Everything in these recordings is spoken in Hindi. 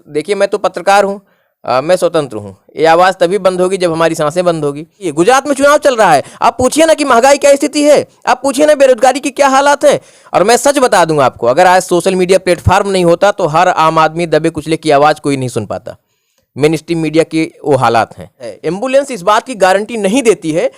देखिए मैं तो पत्रकार हूँ, मैं स्वतंत्र हूँ। ये आवाज़ तभी बंद होगी जब हमारी सांसें बंद होगी। ये गुजरात में चुनाव चल रहा है, आप पूछिए ना कि महंगाई क्या स्थिति है, आप पूछिए ना बेरोजगारी की क्या हालात हैं। और मैं सच बता दूंगा आपको, अगर आज सोशल मीडिया प्लेटफॉर्म नहीं होता तो हर आम आदमी दबे कुचले की आवाज़ कोई नहीं सुन पाता। मेन स्ट्रीम मीडिया के वो हालात हैं। एम्बुलेंस इस बात की गारंटी नहीं देती है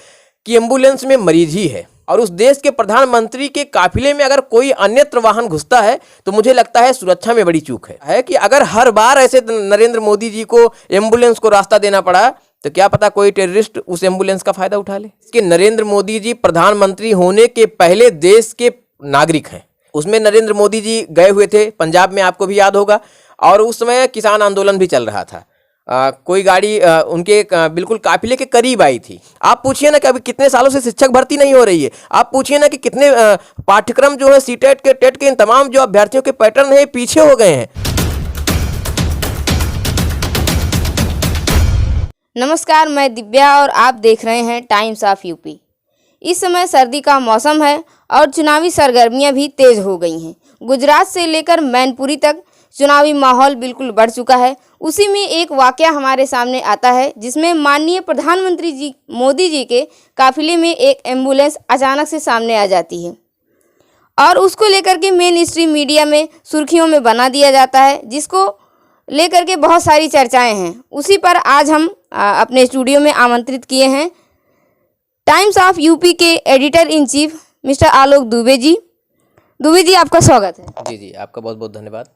कि एम्बुलेंस में मरीज ही है, और उस देश के प्रधानमंत्री के काफिले में अगर कोई अन्यत्र वाहन घुसता है तो मुझे लगता है सुरक्षा में बड़ी चूक है कि अगर हर बार ऐसे नरेंद्र मोदी जी को एम्बुलेंस को रास्ता देना पड़ा तो क्या पता कोई टेररिस्ट उस एम्बुलेंस का फायदा उठा ले। कि नरेंद्र मोदी जी प्रधानमंत्री होने के पहले देश के नागरिक हैं। उसमें नरेंद्र मोदी जी गए हुए थे पंजाब में, आपको भी याद होगा, और उस समय किसान आंदोलन भी चल रहा था। कोई गाड़ी उनके बिल्कुल काफिले के करीब आई थी। आप पूछिए ना कि अभी कितने सालों से शिक्षक भर्ती नहीं हो रही है, आप पूछिए ना कि कितने पाठ्यक्रम जो है सीटेट के टेट के इन तमाम जो अभ्यर्थियों के पैटर्न है पीछे हो गए हैं। नमस्कार, मैं दिव्या और आप देख रहे हैं टाइम्स ऑफ यूपी। इस समय सर्दी का मौसम है और चुनावी सरगर्मियां भी तेज हो गई हैं। गुजरात से लेकर मैनपुरी तक चुनावी माहौल बिल्कुल बढ़ चुका है। उसी में एक वाकया हमारे सामने आता है जिसमें माननीय प्रधानमंत्री जी मोदी जी के काफिले में एक एम्बुलेंस अचानक से सामने आ जाती है और उसको लेकर के मेन स्ट्रीम मीडिया में सुर्खियों में बना दिया जाता है, जिसको लेकर के बहुत सारी चर्चाएं हैं। उसी पर आज हम अपने स्टूडियो में आमंत्रित किए हैं टाइम्स ऑफ यूपी के editor in chief mister Alok Dubey ji. Dubey ji, आपका स्वागत है। जी जी, आपका बहुत बहुत धन्यवाद।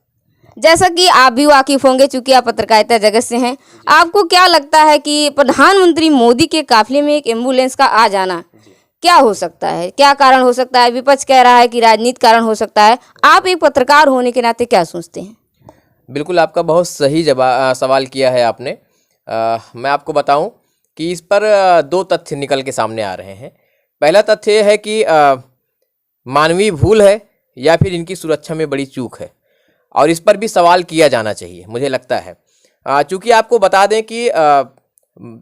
जैसा कि आप भी वाकिफ होंगे, चूंकि आप पत्रकारिता जगत से हैं, आपको क्या लगता है कि प्रधानमंत्री मोदी के काफिले में एक एम्बुलेंस का आ जाना क्या हो सकता है, क्या कारण हो सकता है? विपक्ष कह रहा है कि राजनीतिक कारण हो सकता है। आप एक पत्रकार होने के नाते क्या सोचते हैं? बिल्कुल, आपका बहुत सही सवाल किया है आपने। मैं आपको बताऊं कि इस पर दो तथ्य निकल के सामने आ रहे हैं। पहला तथ्य यह है कि मानवीय भूल है या फिर इनकी सुरक्षा में बड़ी चूक है, और इस पर भी सवाल किया जाना चाहिए मुझे लगता है। चूँकि आपको बता दें कि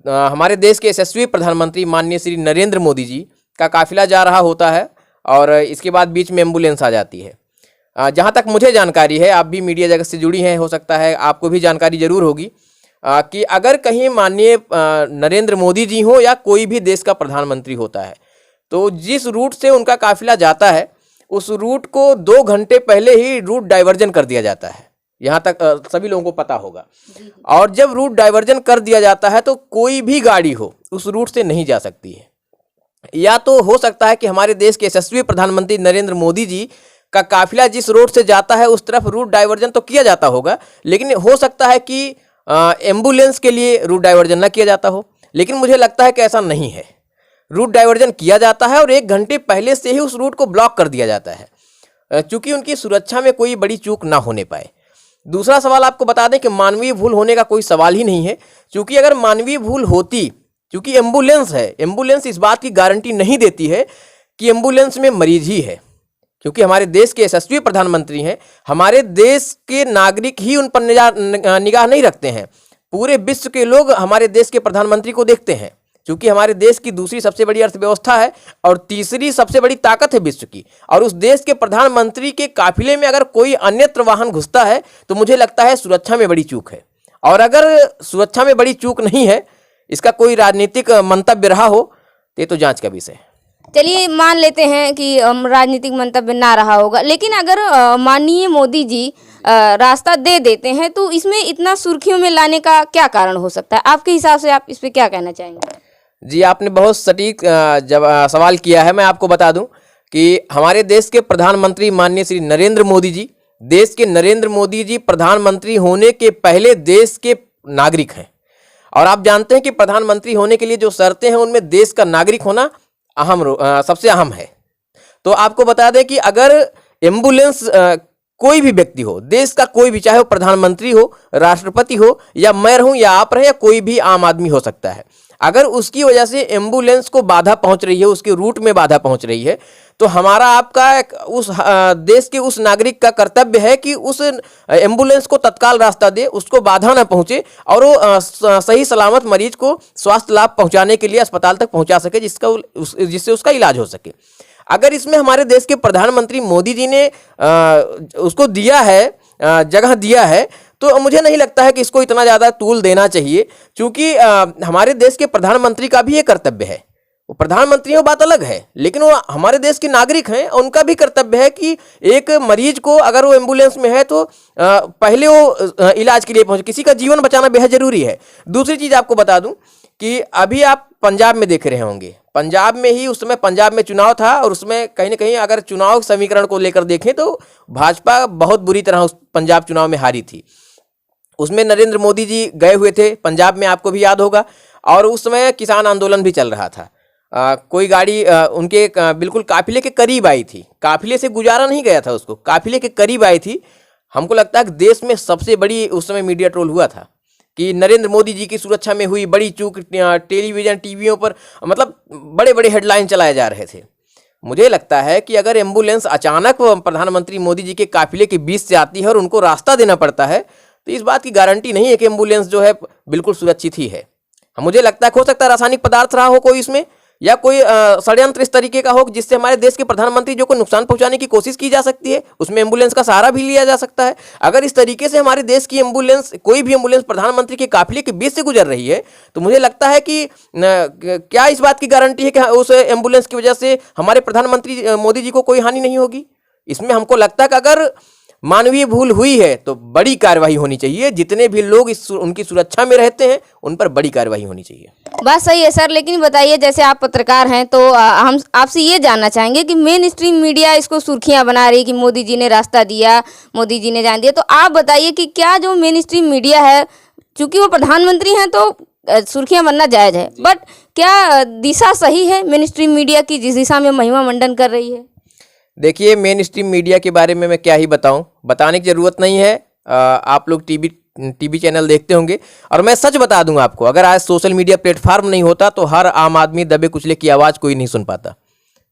हमारे देश के यशस्वी प्रधानमंत्री माननीय श्री नरेंद्र मोदी जी का काफिला जा रहा होता है और इसके बाद बीच में एम्बुलेंस आ जाती है। जहाँ तक मुझे जानकारी है, आप भी मीडिया जगत से जुड़ी हैं, हो सकता है आपको भी जानकारी जरूर होगी कि अगर कहीं माननीय नरेंद्र मोदी जी हो या कोई भी देश का प्रधानमंत्री होता है तो जिस रूट से उनका काफिला जाता है उस रूट को 2 घंटे पहले ही रूट डाइवर्जन कर दिया जाता है। यहाँ तक सभी लोगों को पता होगा। और जब रूट डाइवर्जन कर दिया जाता है तो कोई भी गाड़ी हो उस रूट से नहीं जा सकती है। या तो हो सकता है कि हमारे देश के यशस्वी प्रधानमंत्री नरेंद्र मोदी जी का काफिला जिस रोड से जाता है उस तरफ रूट डाइवर्जन तो किया जाता होगा, लेकिन हो सकता है कि एम्बुलेंस के लिए रूट डाइवर्जन न किया जाता हो। लेकिन मुझे लगता है कि ऐसा नहीं है, रूट डाइवर्जन किया जाता है और 1 घंटे पहले से ही उस रूट को ब्लॉक कर दिया जाता है, चूंकि उनकी सुरक्षा में कोई बड़ी चूक ना होने पाए। दूसरा सवाल आपको बता दें कि मानवीय भूल होने का कोई सवाल ही नहीं है, क्योंकि अगर मानवीय भूल होती, क्योंकि एम्बुलेंस है, एम्बुलेंस इस बात की गारंटी नहीं देती है कि एम्बुलेंस में मरीज ही है, क्योंकि हमारे देश के यशस्वी प्रधानमंत्री हैं। हमारे देश के नागरिक ही उन पर निगाह नहीं रखते हैं, पूरे विश्व के लोग हमारे देश के प्रधानमंत्री को देखते हैं, क्योंकि हमारे देश की दूसरी सबसे बड़ी अर्थव्यवस्था है और तीसरी सबसे बड़ी ताकत है विश्व की। और उस देश के प्रधानमंत्री के काफिले में अगर कोई अन्यत्र वाहन घुसता है तो मुझे लगता है सुरक्षा में बड़ी चूक है। और अगर सुरक्षा में बड़ी चूक नहीं है, इसका कोई राजनीतिक मंतव्य रहा हो तो ये तो जांच का विषय है। चलिए मान लेते हैं कि राजनीतिक मंतव्य ना रहा होगा, लेकिन अगर माननीय मोदी जी रास्ता दे देते हैं तो इसमें इतना सुर्खियों में लाने का क्या कारण हो सकता है? आपके हिसाब से आप इस पर क्या कहना चाहेंगे? जी, आपने बहुत सटीक सवाल किया है। मैं आपको बता दूं कि हमारे देश के प्रधानमंत्री माननीय श्री नरेंद्र मोदी जी, देश के नरेंद्र मोदी जी प्रधानमंत्री होने के पहले देश के नागरिक हैं। और आप जानते हैं कि प्रधानमंत्री होने के लिए जो शर्तें हैं उनमें देश का नागरिक होना सबसे अहम है। तो आपको बता दें कि अगर एम्बुलेंस कोई भी व्यक्ति हो, देश का कोई भी, चाहे वो प्रधानमंत्री हो, राष्ट्रपति हो, या मेयर हो, या आप रहे, या कोई भी आम आदमी हो सकता है, अगर उसकी वजह से एम्बुलेंस को बाधा पहुंच रही है, उसके रूट में बाधा पहुंच रही है, तो हमारा आपका उस देश के उस नागरिक का कर्तव्य है कि उस एम्बुलेंस को तत्काल रास्ता दे, उसको बाधा ना पहुंचे और वो सही सलामत मरीज को स्वास्थ्य लाभ पहुंचाने के लिए अस्पताल तक पहुंचा सके, जिससे उसका इलाज हो सके। अगर इसमें हमारे देश के प्रधानमंत्री मोदी जी ने उसको दिया है, जगह दिया है, तो मुझे नहीं लगता है कि इसको इतना ज़्यादा तूल देना चाहिए, क्योंकि हमारे देश के प्रधानमंत्री का भी ये कर्तव्य है। वो प्रधानमंत्रियों बात अलग है, लेकिन वो हमारे देश के नागरिक हैं, उनका भी कर्तव्य है कि एक मरीज को अगर वो एम्बुलेंस में है तो पहले वो इलाज के लिए पहुंचे। किसी का जीवन बचाना बेहद जरूरी है। दूसरी चीज़ आपको बता दूं कि अभी आप पंजाब में देख रहे होंगे, पंजाब में ही उस समय पंजाब में चुनाव था, और उसमें कहीं ना कहीं अगर चुनाव समीकरण को लेकर देखें तो भाजपा बहुत बुरी तरह उस पंजाब चुनाव में हारी थी। उसमें नरेंद्र मोदी जी गए हुए थे पंजाब में, आपको भी याद होगा, और उस समय किसान आंदोलन भी चल रहा था। कोई गाड़ी उनके बिल्कुल काफिले के करीब आई थी, काफिले से गुजारा नहीं गया था उसको, काफिले के करीब आई थी। हमको लगता है कि देश में सबसे बड़ी उस समय मीडिया ट्रोल हुआ था कि नरेंद्र मोदी जी की सुरक्षा में हुई बड़ी चूक, टेलीविजन टीवियों पर मतलब बड़े बड़े हेडलाइन चलाए जा रहे थे। मुझे लगता है कि अगर एम्बुलेंस अचानक प्रधानमंत्री मोदी जी के काफिले के बीच से आती है और उनको रास्ता देना पड़ता है, तो इस बात की गारंटी नहीं है कि एम्बुलेंस जो है बिल्कुल सुरक्षित ही है। मुझे लगता है हो सकता है रासायनिक पदार्थ रहा हो कोई इसमें, या कोई षड्यंत्र इस तरीके का हो जिससे हमारे देश के प्रधानमंत्री जो को नुकसान पहुंचाने की कोशिश की जा सकती है, उसमें एम्बुलेंस का सहारा भी लिया जा सकता है। अगर इस तरीके से हमारे देश की एम्बुलेंस, कोई भी एम्बुलेंस प्रधानमंत्री के काफिले के बीच से गुजर रही है, तो मुझे लगता है कि क्या इस बात की गारंटी है कि उस एम्बुलेंस की वजह से हमारे प्रधानमंत्री मोदी जी को कोई हानि नहीं होगी। इसमें हमको लगता है कि अगर मानवीय भूल हुई है तो बड़ी कार्रवाई होनी चाहिए। जितने भी लोग उनकी सुरक्षा में रहते हैं उन पर बड़ी कार्रवाई होनी चाहिए। बात सही है सर, लेकिन बताइए, जैसे आप पत्रकार हैं तो हम आपसे ये जानना चाहेंगे कि मेन स्ट्रीम मीडिया इसको सुर्खियां बना रही कि मोदी जी ने रास्ता दिया, मोदी जी ने जान दिया, तो आप बताइए कि क्या जो मेन स्ट्रीम मीडिया है, चूंकि वो प्रधानमंत्री हैं तो सुर्खियां बनना जायज है, बट क्या दिशा सही है मेन स्ट्रीम मीडिया की जिस दिशा में महिमा मंडन कर रही है? देखिए, मेन स्ट्रीम मीडिया के बारे में मैं क्या ही बताऊं, बताने की ज़रूरत नहीं है। आप लोग टीवी चैनल देखते होंगे, और मैं सच बता दूंगा आपको, अगर आज सोशल मीडिया प्लेटफॉर्म नहीं होता तो हर आम आदमी दबे कुचले की आवाज़ कोई नहीं सुन पाता।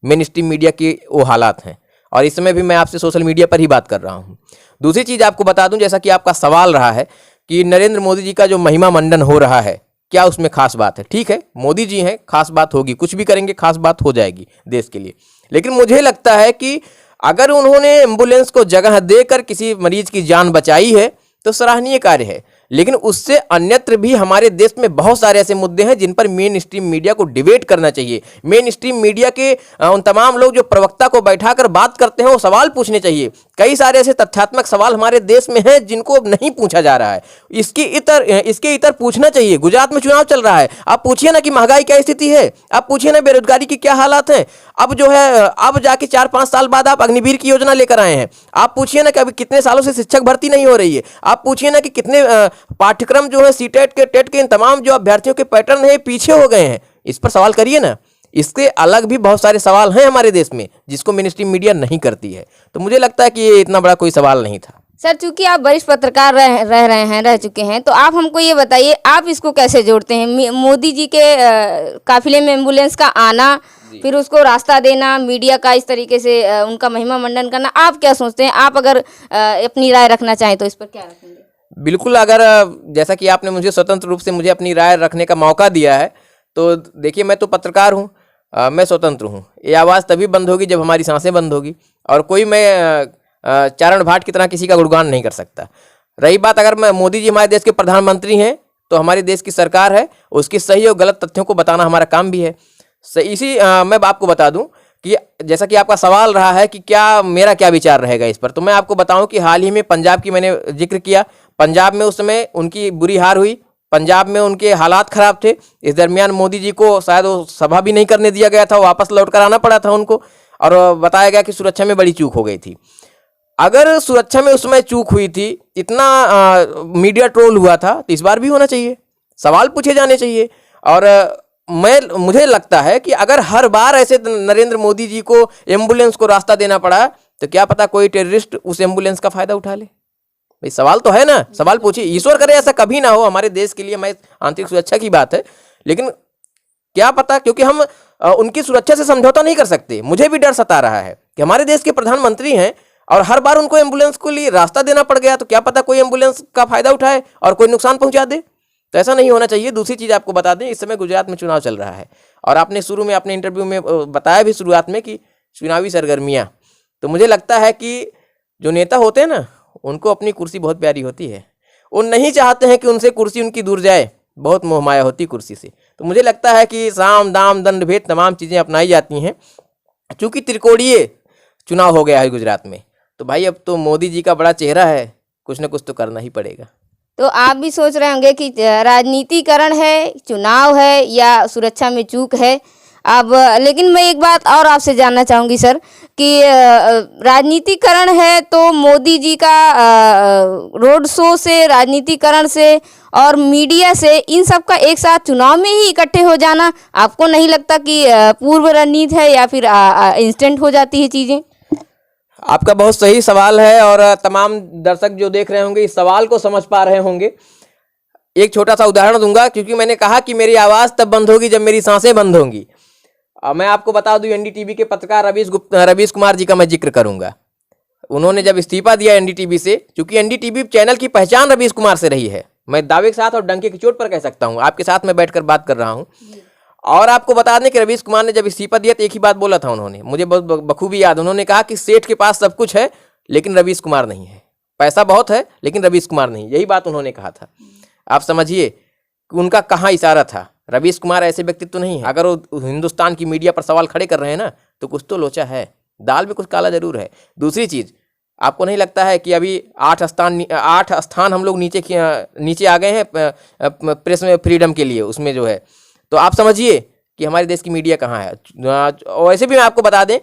मेन स्ट्रीम मीडिया के वो हालात हैं, और इस समय भी मैं आपसे सोशल मीडिया पर ही बात कर रहा हूँ। दूसरी चीज़ आपको बता दूँ, जैसा कि आपका सवाल रहा है कि नरेंद्र मोदी जी का जो महिमा मंडन हो रहा है, क्या उसमें खास बात है? ठीक है, मोदी जी हैं, खास बात होगी, कुछ भी करेंगे खास बात हो जाएगी देश के लिए। लेकिन मुझे लगता है कि अगर उन्होंने एम्बुलेंस को जगह देकर किसी मरीज की जान बचाई है तो सराहनीय कार्य है, लेकिन उससे अन्यत्र भी हमारे देश में बहुत सारे ऐसे मुद्दे हैं जिन पर मेन स्ट्रीम मीडिया को डिबेट करना चाहिए। मेन स्ट्रीम मीडिया के उन तमाम लोग जो प्रवक्ता को बैठाकर बात करते हैं वो सवाल पूछने चाहिए। कई सारे ऐसे तथ्यात्मक सवाल हमारे देश में हैं जिनको नहीं पूछा जा रहा है, इसके इतर पूछना चाहिए। गुजरात में चुनाव चल रहा है, आप पूछिए ना कि महंगाई क्या स्थिति है, आप पूछिए ना बेरोजगारी की क्या हालात हैं। अब जो है, अब जाके 4-5 साल बाद आप अग्निवीर की योजना लेकर आए हैं। आप पूछिए ना कि अभी कितने सालों से शिक्षक भर्ती नहीं हो रही है। आप पूछिए ना कि कितने पाठ्यक्रम जो है सीटेट के, टेट के, इन तमाम जो अभ्यर्थियों के पैटर्न है पीछे हो गए हैं। इस पर सवाल करिए ना। इसके अलग भी बहुत सारे सवाल हैं हमारे देश में जिसको मेन स्ट्रीम मीडिया नहीं करती है। तो मुझे लगता है कि ये इतना बड़ा कोई सवाल नहीं था। सर, चूंकि आप वरिष्ठ पत्रकार रह चुके हैं, तो आप हमको ये बताइए, आप इसको कैसे जोड़ते हैं? मोदी जी के काफिले में एम्बुलेंस का आना, फिर उसको रास्ता देना, मीडिया का इस तरीके से उनका महिमा मंडन करना, आप क्या सोचते हैं? आप अगर अपनी राय रखना चाहें तो इस पर क्या रखेंगे? बिल्कुल, अगर जैसा कि आपने मुझे स्वतंत्र रूप से मुझे अपनी राय रखने का मौका दिया है, तो देखिए, मैं तो पत्रकार हूँ, मैं स्वतंत्र हूँ। ये आवाज़ तभी बंद होगी जब हमारी सांसें बंद होगी, और कोई मैं चारण भाट की तरह किसी का गुणगान नहीं कर सकता। रही बात, अगर मैं मोदी जी हमारे देश के प्रधानमंत्री हैं तो हमारे देश की सरकार है, उसकी सही और गलत तथ्यों को बताना हमारा काम भी है। मैं आपको बता दूं कि जैसा कि आपका सवाल रहा है कि क्या मेरा क्या विचार रहेगा इस पर, तो मैं आपको बताऊं कि हाल ही में पंजाब की मैंने जिक्र किया। पंजाब में उस समय उनकी बुरी हार हुई, पंजाब में उनके हालात खराब थे। इस दरमियान मोदी जी को शायद वो सभा भी नहीं करने दिया गया था, वापस लौट कर आना पड़ा था उनको, और बताया गया कि सुरक्षा में बड़ी चूक हो गई थी। अगर सुरक्षा में उस समय चूक हुई थी, इतना मीडिया ट्रोल हुआ था, तो इस बार भी होना चाहिए, सवाल पूछे जाने चाहिए। और मुझे लगता है कि अगर हर बार ऐसे नरेंद्र मोदी जी को एम्बुलेंस को रास्ता देना पड़ा तो क्या पता कोई टेररिस्ट उस एम्बुलेंस का फायदा उठा ले। भाई सवाल तो है ना, सवाल पूछिए। ईश्वर करे ऐसा कभी ना हो हमारे देश के लिए, हमारी आंतरिक सुरक्षा की बात है, लेकिन क्या पता, क्योंकि हम उनकी सुरक्षा से समझौता नहीं कर सकते। मुझे भी डर सता रहा है कि हमारे देश के प्रधानमंत्री हैं और हर बार उनको एम्बुलेंस को लिए रास्ता देना पड़ गया, तो क्या पता कोई एम्बुलेंस का फायदा उठाए और कोई नुकसान पहुंचा दे। तो ऐसा नहीं होना चाहिए। दूसरी चीज़ आपको बता दें, इस समय गुजरात में चुनाव चल रहा है, और आपने शुरू में अपने इंटरव्यू में बताया भी शुरुआत में कि चुनावी सरगर्मियाँ, तो मुझे लगता है कि जो नेता होते हैं ना, उनको अपनी कुर्सी बहुत प्यारी होती है। वो नहीं चाहते हैं कि उनसे कुर्सी उनकी दूर जाए, बहुत मोहमाया होती कुर्सी से। तो मुझे लगता है कि साम दाम दंड भेद तमाम चीज़ें अपनाई जाती हैं। चूँकि त्रिकोणीय चुनाव हो गया है गुजरात में, तो भाई अब तो मोदी जी का बड़ा चेहरा है, कुछ ना कुछ तो करना ही पड़ेगा। तो आप भी सोच रहे होंगे कि राजनीतिकरण है, चुनाव है या सुरक्षा में चूक है। अब लेकिन मैं एक बात और आपसे जानना चाहूँगी सर कि राजनीतिकरण है तो मोदी जी का रोड शो से, राजनीतिकरण से और मीडिया से, इन सब का एक साथ चुनाव में ही इकट्ठे हो जाना, आपको नहीं लगता कि पूर्व रणनीति है या फिर इंस्टेंट हो जाती है चीज़ें? आपका बहुत सही सवाल है और तमाम दर्शक जो देख रहे होंगे इस सवाल को समझ पा रहे होंगे। एक छोटा सा उदाहरण दूंगा, क्योंकि मैंने कहा कि मेरी आवाज़ तब बंद होगी जब मेरी सांसें बंद होंगी। मैं आपको बता दूं, एनडीटीवी के पत्रकार रवीश कुमार जी का मैं जिक्र करूंगा। उन्होंने जब इस्तीफा दिया एनडीटीवी से, क्योंकि एनडीटीवी चैनल की पहचान रवीश कुमार से रही है, मैं दावे के साथ और डंके की चोट पर कह सकता हूं, आपके साथ मैं बैठकर बात कर रहा हूं। और आपको बता दें कि रवीश कुमार ने जब इस्तीफा दिया तो एक ही बात बोला था उन्होंने, मुझे बहुत बखूबी याद, उन्होंने कहा कि सेठ के पास सब कुछ है लेकिन रवीश कुमार नहीं है, पैसा बहुत है लेकिन रवीश कुमार नहीं, यही बात उन्होंने कहा था। आप समझिए कि उनका कहाँ इशारा था। रवीश कुमार ऐसे व्यक्तित्व तो नहीं है, अगर वो हिंदुस्तान की मीडिया पर सवाल खड़े कर रहे हैं ना, तो कुछ तो लोचा है, दाल में कुछ काला जरूर है। दूसरी चीज़, आपको नहीं लगता है कि अभी 8 स्थान हम लोग नीचे आ गए हैं प्रेस में फ्रीडम के लिए, उसमें जो है, तो आप समझिए कि हमारे देश की मीडिया कहाँ है। वैसे भी मैं आपको बता दें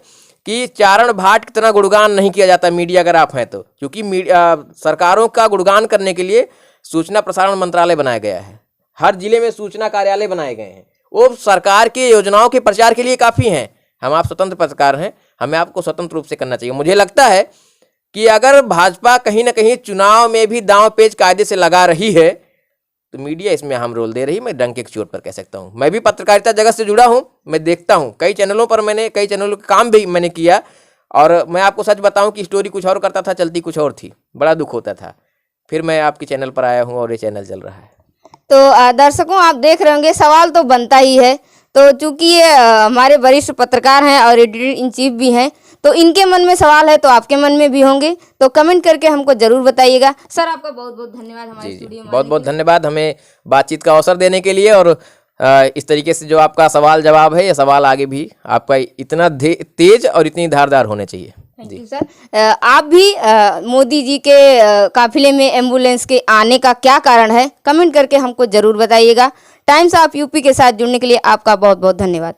कि चारण भाट की तरह गुणगान नहीं किया जाता मीडिया अगर आप हैं तो, क्योंकि सरकारों का गुणगान करने के लिए सूचना प्रसारण मंत्रालय बनाया गया है, हर जिले में सूचना कार्यालय बनाए गए हैं, वो सरकार की योजनाओं के प्रचार के लिए काफ़ी हैं। हम आप स्वतंत्र पत्रकार हैं, हमें आपको स्वतंत्र रूप से करना चाहिए। मुझे लगता है कि अगर भाजपा कहीं ना कहीं चुनाव में भी दांव पेच कायदे से लगा रही है तो मीडिया इसमें अहम रोल दे रही है, मैं डंके की चोट पर कह सकता हूँ। मैं भी पत्रकारिता जगत से जुड़ा हूँ, मैं देखता हूँ कई चैनलों पर, कई चैनलों का काम भी मैंने किया, और मैं आपको सच बताऊँ कि स्टोरी कुछ और करता था, चलती कुछ और थी, बड़ा दुख होता था। फिर मैं आपके चैनल पर आया हूँ और ये चैनल चल रहा है। तो दर्शकों, आप देख रहे होंगे सवाल तो बनता ही है। तो चूंकि ये हमारे वरिष्ठ पत्रकार हैं और एडिटर इन चीफ भी हैं, तो इनके मन में सवाल है तो आपके मन में भी होंगे, तो कमेंट करके हमको ज़रूर बताइएगा। सर, आपका बहुत बहुत धन्यवाद हमारे स्टूडियो में। बहुत बहुत धन्यवाद हमें बातचीत का अवसर देने के लिए, और इस तरीके से जो आपका सवाल जवाब है, ये सवाल आगे भी आपका इतना तेज और इतनी धारदार होने चाहिए। Thank you sir. आप भी मोदी जी के काफिले में एम्बुलेंस के आने का क्या कारण है, कमेंट करके हमको ज़रूर बताइएगा। टाइम्स ऑफ यूपी के साथ जुड़ने के लिए आपका बहुत बहुत धन्यवाद।